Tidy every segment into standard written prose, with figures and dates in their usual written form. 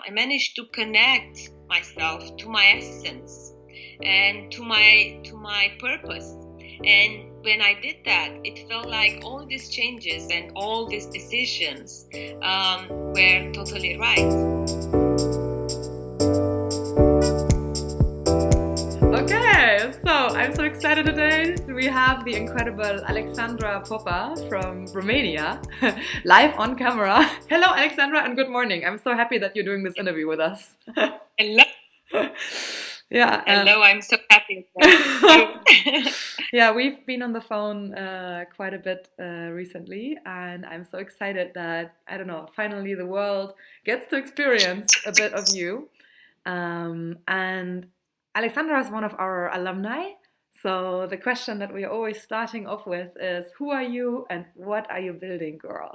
I managed to connect myself to my essence and to my purpose. And when I did that, it felt like all these changes and all these decisions were totally right. Okay, so I'm so excited today. We have the incredible Alexandra Popa from Romania live on camera. Hello, Alexandra, and good morning. I'm so happy that you're doing this interview with us. Hello. Yeah. Hello, I'm so happy. Yeah, we've been on the phone quite a bit recently, and I'm so excited that, I don't know, finally the world gets to experience a bit of you. And Alexandra is one of our alumni. So the question that we're always starting off with is, who are you and what are you building, girl?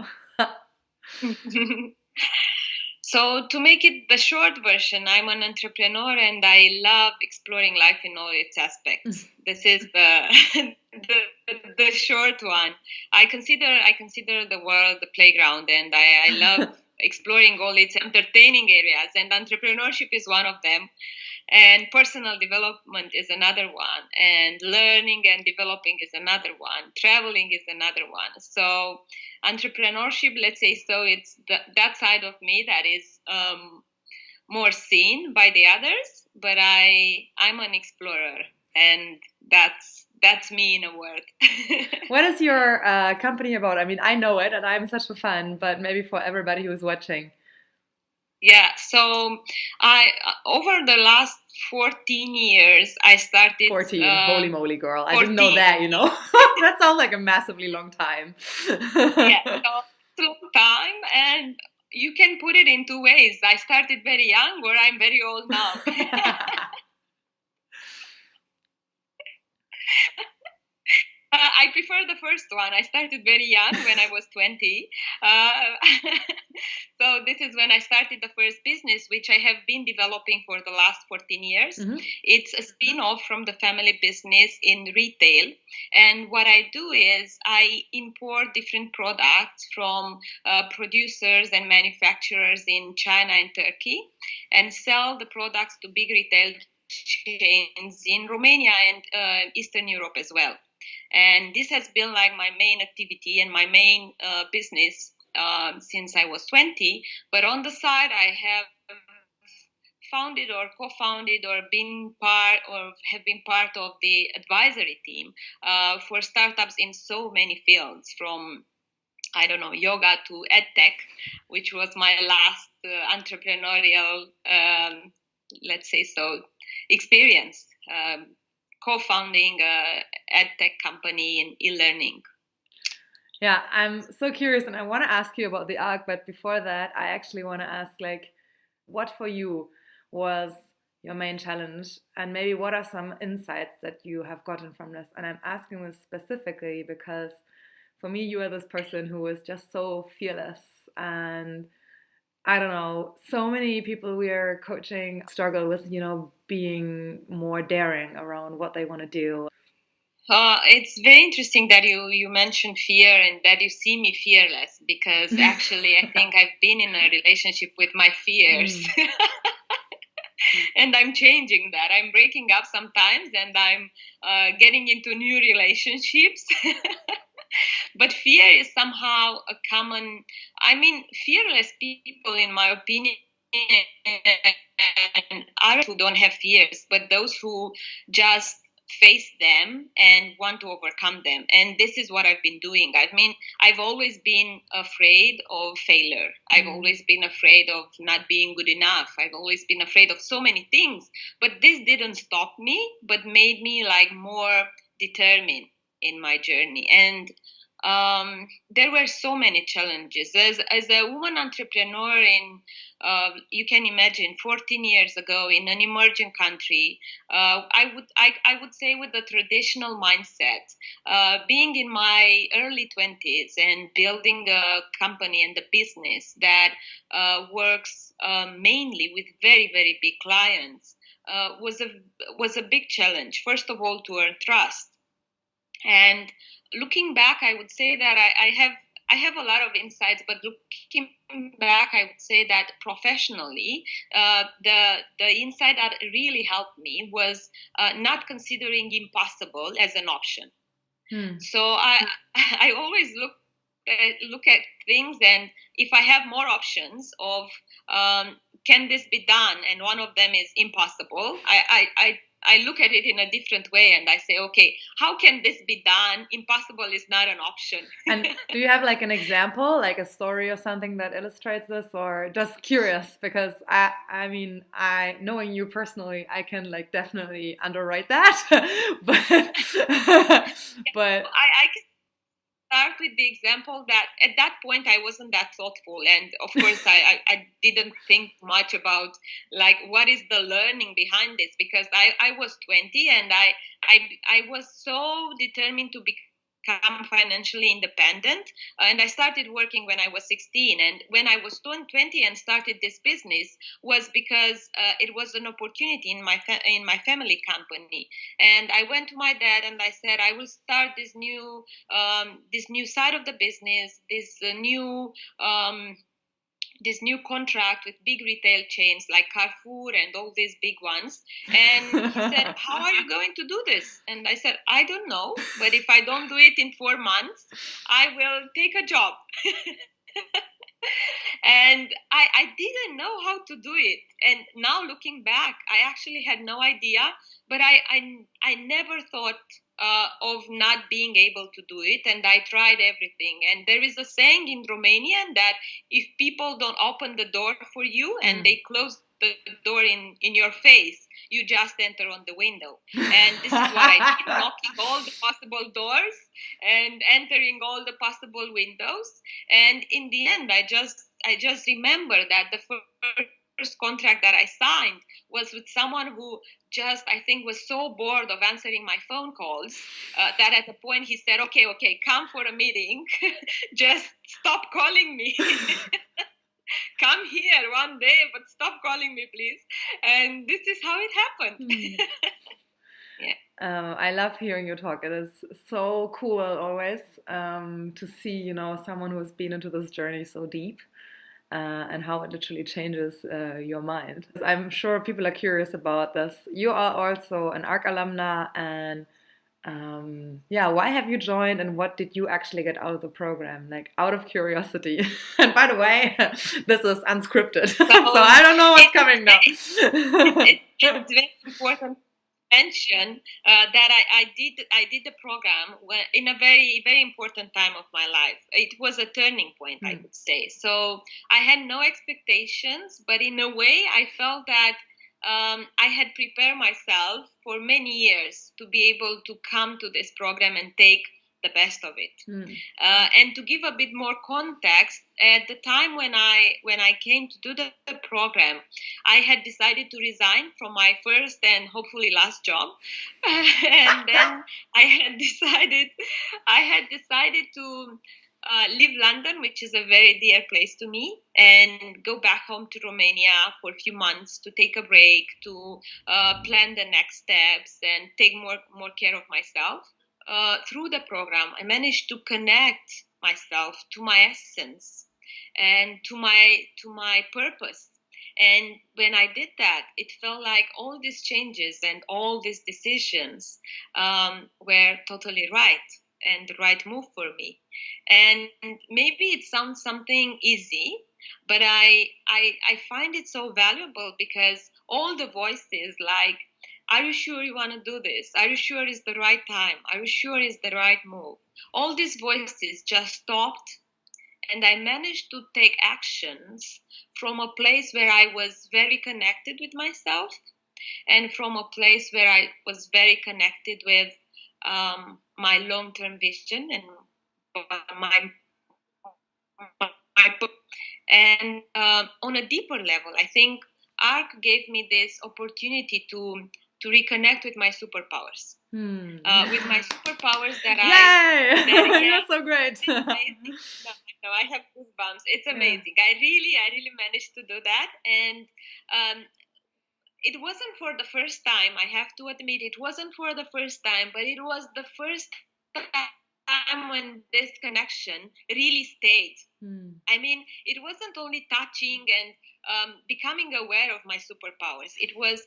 So to make it the short version, I'm an entrepreneur and I love exploring life in all its aspects. This is the short one. I consider the world the playground, and I love exploring all its entertaining areas, and entrepreneurship is one of them. And personal development is another one, and learning and developing is another one, traveling is another one. So entrepreneurship, let's say, so it's that side of me that is more seen by the others, but I'm an explorer, and that's me in a word. What is your company about? I mean, I know it and I'm such a fan, but maybe for everybody who is watching. Yeah, so I over the last 14 years, I started... 14, holy moly, girl. 14. I didn't know that, you know. That sounds like a massively long time. Yeah, so long time, and you can put it in two ways. I started very young, or I'm very old now. I prefer the first one. I started very young when I was 20. So this is when I started the first business, which I have been developing for the last 14 years. Mm-hmm. It's a spin-off from the family business in retail. And what I do is I import different products from producers and manufacturers in China and Turkey and sell the products to big retail chains in Romania and Eastern Europe as well. And this has been like my main activity and my main business since I was 20. But on the side, I have founded or co-founded or have been part of the advisory team for startups in so many fields, from yoga to edtech, which was my last entrepreneurial, let's say so, experience. Co-founding a edtech company in e-learning. Yeah, I'm so curious, and I want to ask you about the Thearc, but before that, I actually want to ask, what for you was your main challenge, and maybe what are some insights that you have gotten from this? And I'm asking this specifically because for me, you are this person who is just so fearless, and I don't know, so many people we are coaching struggle with, being more daring around what they want to do. It's very interesting that you mentioned fear and that you see me fearless, because actually I think I've been in a relationship with my fears. And I'm changing that. I'm breaking up sometimes and I'm getting into new relationships. But fear is somehow a common... fearless people, in my opinion, are who don't have fears, but those who just face them and want to overcome them. And this is what I've been doing. I've always been afraid of failure. I've always been afraid of not being good enough. I've always been afraid of so many things. But this didn't stop me, but made me more determined in my journey. And there were so many challenges. As a woman entrepreneur you can imagine 14 years ago in an emerging country, I would say with the traditional mindset, being in my early 20s and building a company and a business that works mainly with very, very big clients was a big challenge. First of all, to earn trust. And looking back, I would say that I have I have a lot of insights, but looking back, I would say that professionally, the insight that really helped me was not considering impossible as an option. So I always look at things, and if I have more options of can this be done, and one of them is impossible, I look at it in a different way, and I say, okay, how can this be done? Impossible is not an option. And do you have like an example, like a story or something that illustrates this, or just curious? Because I mean, knowing you personally, I can like definitely underwrite that, but I can start with the example that at that point I wasn't that thoughtful, and of course I didn't think much about like what is the learning behind this, because I was 20 and I was so determined to become financially independent, and I started working when I was 16, and when I was 20 and started this business was because it was an opportunity in my family company, and I went to my dad and I said I will start this new side of the business, this new contract with big retail chains like Carrefour and all these big ones. And he said, how are you going to do this? And I said, I don't know, but if I don't do it in 4 months, I will take a job. And I didn't know how to do it. And now looking back, I actually had no idea, but I never thought of not being able to do it, and I tried everything. And there is a saying in Romanian that if people don't open the door for you and they close the door in your face, you just enter on the window. And this is what I did, knocking all the possible doors and entering all the possible windows. And in the end, I just remember that the first contract that I signed was with someone who just, I think, was so bored of answering my phone calls that at the point he said, okay, come for a meeting. Just stop calling me. Come here one day, but stop calling me, please. And this is how it happened. Yeah. I love hearing you talk. It is so cool always to see, someone who has been into this journey so deep. And how it literally changes your mind. I'm sure people are curious about this. You are also an Thearc alumna, and why have you joined, and what did you actually get out of the program? Like, out of curiosity. And by the way, this is unscripted, so I don't know what's coming now. It's very important mention that I did the program in a very, very important time of my life. It was a turning point, I would say. So I had no expectations, but in a way I felt that I had prepared myself for many years to be able to come to this program and take the best of it. And to give a bit more context, at the time when I came to do the program, I had decided to resign from my first and hopefully last job. And then I had decided to leave London, which is a very dear place to me, and go back home to Romania for a few months to take a break, to plan the next steps and take more care of myself. Through the program, I managed to connect myself to my essence and to my purpose. And when I did that, it felt like all these changes and all these decisions were totally right and the right move for me. And maybe it sounds something easy, but I find it so valuable, because all the voices like, are you sure you want to do this? Are you sure it's the right time? Are you sure it's the right move? All these voices just stopped, and I managed to take actions from a place where I was very connected with myself, and from a place where I was very connected with my long-term vision and my and on a deeper level, I think Thearc gave me this opportunity to reconnect with my superpowers. With my superpowers that You're so great. No, I have goosebumps. It's amazing. I really managed to do that, and it wasn't for the first time. I have to admit, it wasn't for the first time, but it was the first time time when this connection really stayed. I mean, it wasn't only touching and becoming aware of my superpowers. It was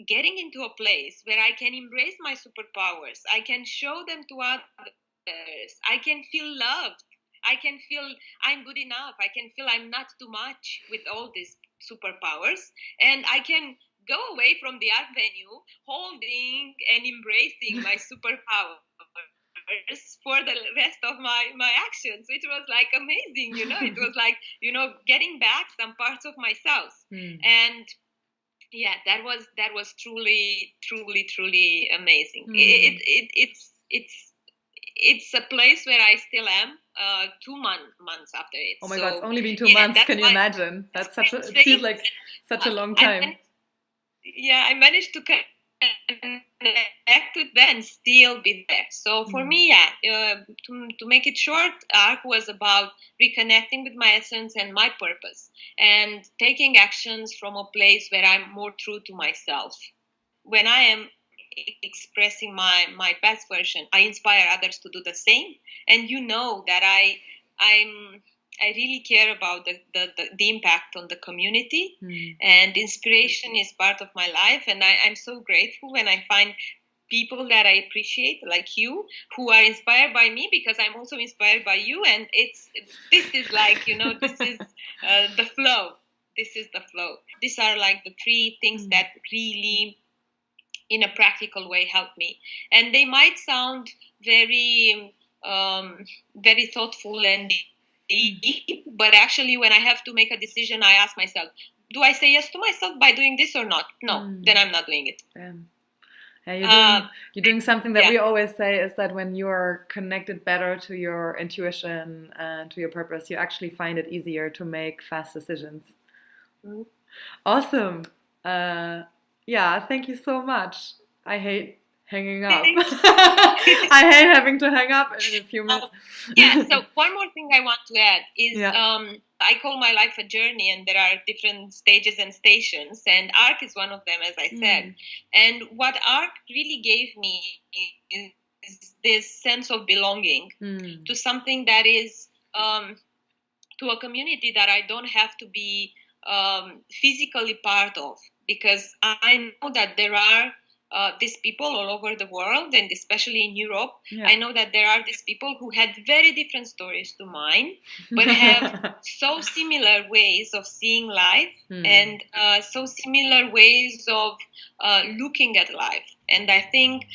getting into a place where I can embrace my superpowers. I can show them to others. I can feel loved. I can feel I'm good enough. I can feel I'm not too much with all these superpowers. And I can go away from the art venue holding and embracing my superpowers for the rest of my actions, which was like amazing. It was like, getting back some parts of myself. And yeah, that was truly amazing. It's a place where I still am 2 months after it. Oh my God, it's only been 2 months. Can you imagine? That's it feels like such a long time. I managed to connect with them and still be there. So for me, to make it short, ARC was about reconnecting with my essence and my purpose and taking actions from a place where I'm more true to myself. When I am expressing my best version, I inspire others to do the same. And that I really care about the impact on the community, and inspiration is part of my life. And I'm so grateful when I find people that I appreciate, like you, who are inspired by me, because I'm also inspired by you. And this is like, this is the flow. This is the flow. These are like the 3 things that really, in a practical way, help me. And they might sound very, very thoughtful and deep, but actually when I have to make a decision, I ask myself, do I say yes to myself by doing this or not? No, then I'm not doing it. Yeah, you're doing something that we always say is that when you are connected better to your intuition and to your purpose, you actually find it easier to make fast decisions. Awesome. Thank you so much. I hate hanging up. I hate having to hang up in a few minutes. So one more thing I want to add is I call my life a journey, and there are different stages and stations, and ARC is one of them, as I said. And what ARC really gave me is this sense of belonging to something that is to a community that I don't have to be physically part of, because I know that there are these people all over the world, and especially in Europe. I know that there are these people who had very different stories to mine, but have so similar ways of seeing life and so similar ways of looking at life. And I think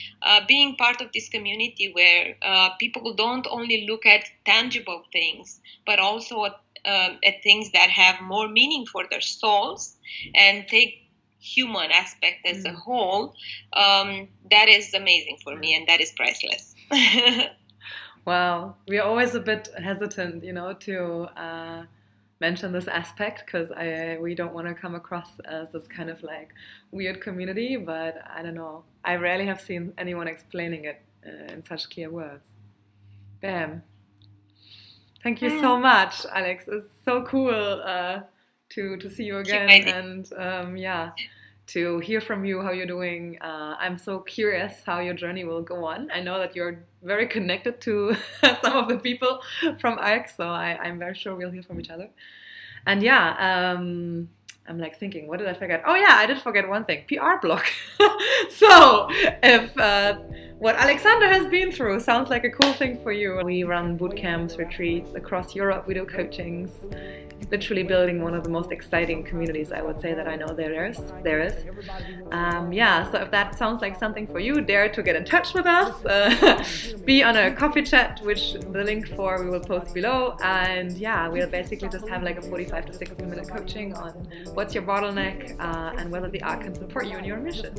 being part of this community where people don't only look at tangible things, but also at things that have more meaning for their souls and take human aspect as a whole, that is amazing for me, and that is priceless. Wow, we're always a bit hesitant, to mention this aspect, because we don't want to come across as this kind of like weird community, but I don't know, I rarely have seen anyone explaining it in such clear words. Bam. Thank you so much, Alex. It's so cool to see you again, and to hear from you how you're doing. I'm so curious how your journey will go on. I know that you're very connected to some of the people from ARC, so I'm very sure we'll hear from each other. And I'm like thinking, what did I forget? Oh yeah, I did forget one thing, PR block. So if what Alexandra has been through sounds like a cool thing for you, we run boot camps, retreats across Europe, we do coachings, literally building one of the most exciting communities, I would say, that I know there is. So if that sounds like something for you, dare to get in touch with us, be on a coffee chat, which the link for we will post below, and we'll basically just have like a 45 to 60 minute coaching on what's your bottleneck and whether the ARC can support you in your mission.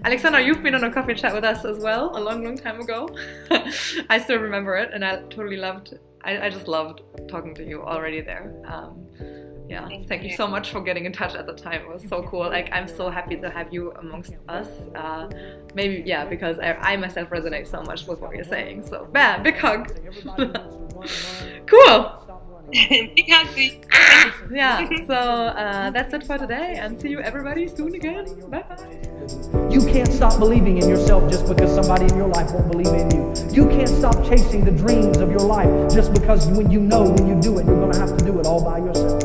Alexandra, you've been on a coffee chat with us as well, a long time ago. I still remember it, and I totally loved I just loved talking to you already there. Thank you so much for getting in touch at the time. It was so cool. Like, I'm so happy to have you amongst us. Because I myself resonate so much with what you're saying. So, bam, big hug. Cool. Big hug to you. Yeah, so that's it for today, and see you everybody soon again. Bye bye. You can't stop believing in yourself just because somebody in your life won't believe in you. You can't stop chasing the dreams of your life just because when you do it, you're going to have to do it all by yourself.